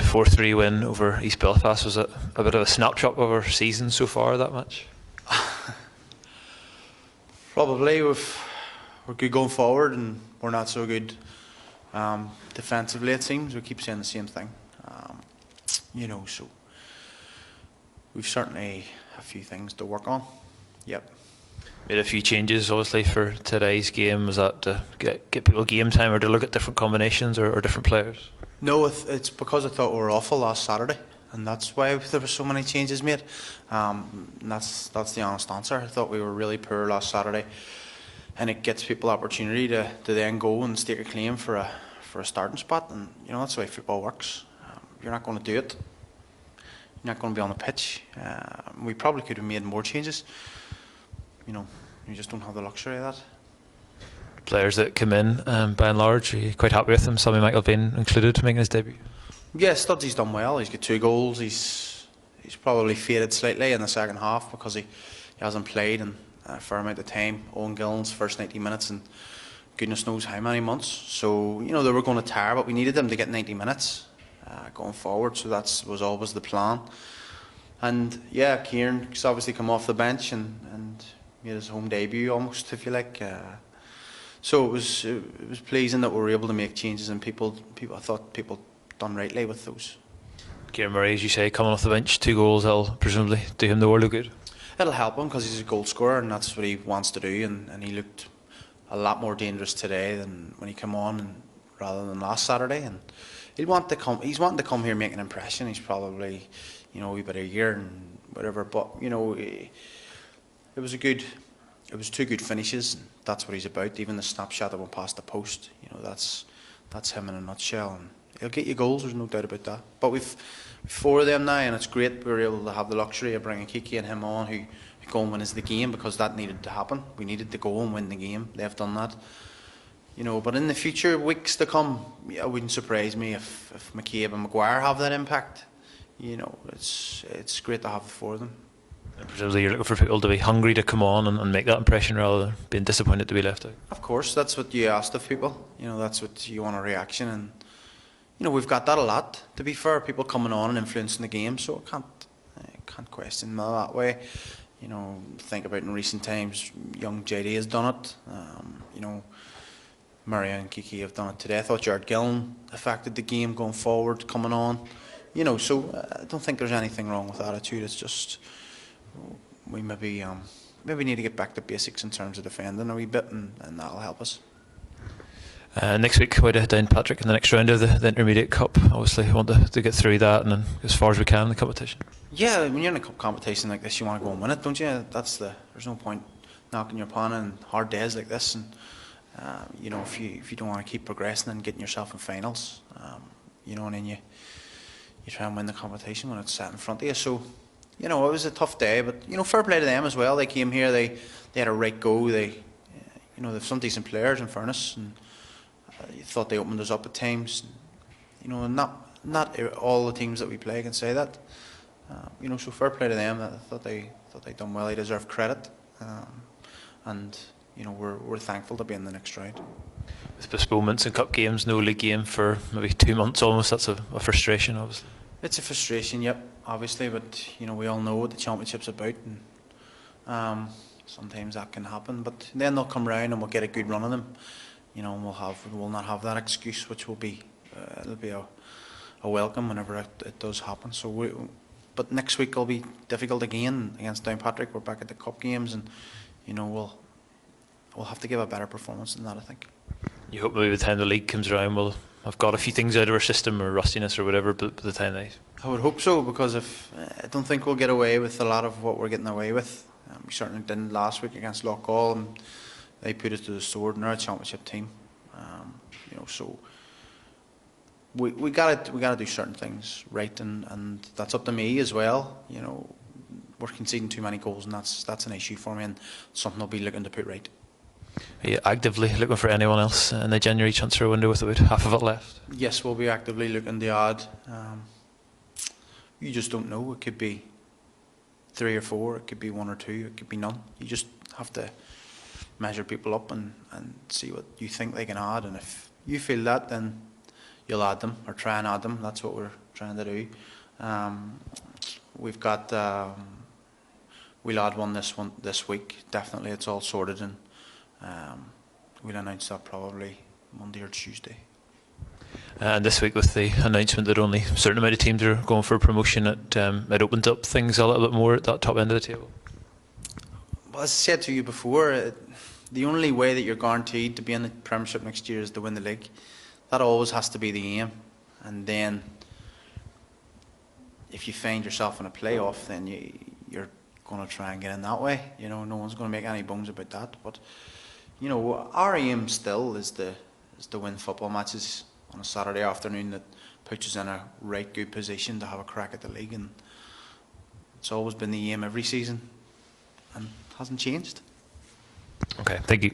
4-3 win over East Belfast. Was it a bit of a snapshot of our season so far, that match? Probably. We're good going forward and we're not so good defensively, it seems. We keep saying the same thing. So we've certainly a few things to work on. Yep. Made a few changes obviously for today's game. Was that to get people game time, or to look at different combinations or different players? No, it's because I thought we were awful last Saturday, and that's why there were so many changes made. And that's the honest answer. I thought we were really poor last Saturday, and it gets people opportunity to then go and stake a claim for a starting spot, and that's the way football works. You're not going to do it. You're not going to be on the pitch. We probably could have made more changes. You just don't have the luxury of that. Players that come in, by and large, are you quite happy with them? Sammy McAlinden included, making his debut. Yeah, Studsy's done well. He's got 2 goals. He's probably faded slightly in the second half because he hasn't played in a fair amount of time. Owen Gillen's first 90 minutes and goodness knows how many months. So they were going to tire, but we needed them to get 90 minutes going forward. So that was always the plan. And yeah, Kieran's obviously come off the bench and made his home debut almost, if you like. So it was pleasing that we were able to make changes, and I thought people done rightly with those. Kieran Murray, as you say, coming off the bench, 2 goals, that'll presumably do him the world of good. It'll help him because he's a goal scorer and that's what he wants to do, and he looked a lot more dangerous today than when he came on, rather than last Saturday. And he's wanting to come here and make an impression. He's probably a wee bit of a year and whatever, but it was 2 good finishes. And that's what he's about. Even the snapshot that went past the post, that's him in a nutshell. And he'll get you goals, there's no doubt about that. But we've 4 of them now, and it's great. We were able to have the luxury of bringing Kiki and him on, who go and win us the game, because that needed to happen. We needed to go and win the game. They've done that. But in the future weeks to come, it wouldn't surprise me if McCabe and Maguire have that impact. It's great to have the 4 of them. And presumably you're looking for people to be hungry to come on and make that impression, rather than being disappointed to be left out. Of course, that's what you asked of people. That's what you want, a reaction, and we've got that a lot. To be fair, people coming on and influencing the game, so I can't question them that way. Think about in recent times, young JD has done it. Maria and Kiki have done it today. I thought Jared Gillen affected the game going forward, coming on. So I don't think there's anything wrong with attitude. It's just we maybe need to get back to basics in terms of defending a wee bit, and that'll help us. Next week we're down Patrick in the next round of the Intermediate Cup. Obviously we want to get through that and then as far as we can in the competition. Yeah, when you're in a cup competition like this, you want to go and win it, don't you? There's no point knocking your opponent in hard days like this, and if you don't want to keep progressing and getting yourself in finals, and then you try and win the competition when it's set in front of you. So it was a tough day, but fair play to them as well. They came here, they had a right go. They've some decent players, in fairness, and you thought they opened us up at times. Not all the teams that we play can say that. So fair play to them. I thought they done well. They deserve credit, and we're thankful to be in the next round. With postponements and cup games, no league game for maybe 2 months almost, that's a frustration, obviously. It's a frustration, yep, obviously, but we all know what the championship's about, and sometimes that can happen. But then they'll come round and we'll get a good run of them. And we'll not have that excuse, which will be it'll be a welcome whenever it does happen. So but next week will be difficult again against Downpatrick. We're back at the cup games, and we'll have to give a better performance than that, I think. You hope maybe by the time the league comes around we'll have got a few things out of our system, or rustiness or whatever, but by the time they... I would hope so, because I don't think we'll get away with a lot of what we're getting away with. We certainly didn't last week against Loughgall, and they put us to the sword, and they're a championship team. So we gotta do certain things right, and that's up to me as well. We're conceding too many goals, and that's an issue for me, and something I'll be looking to put right. Are you actively looking for anyone else in the January transfer window with about half of it left? Yes, we'll be actively looking to add. You just don't know. It could be 3 or 4, it could be 1 or 2, it could be none. You just have to measure people up and see what you think they can add, and if you feel that, then you'll add them or try and add them. That's what we're trying to do. We've got we'll add one this week. Definitely, it's all sorted, and we'll announce that probably Monday or Tuesday. And this week, with the announcement that only a certain amount of teams are going for promotion, it opened up things a little bit more at that top end of the table. Well, as I said to you before, the only way that you're guaranteed to be in the Premiership next year is to win the league. That always has to be the aim. And then, if you find yourself in a playoff, then you're going to try and get in that way. You know, no one's going to make any bones about that. But you know, our aim still is to win football matches on a Saturday afternoon that puts us in a right good position to have a crack at the league, and it's always been the aim every season, and hasn't changed. Okay, thank you.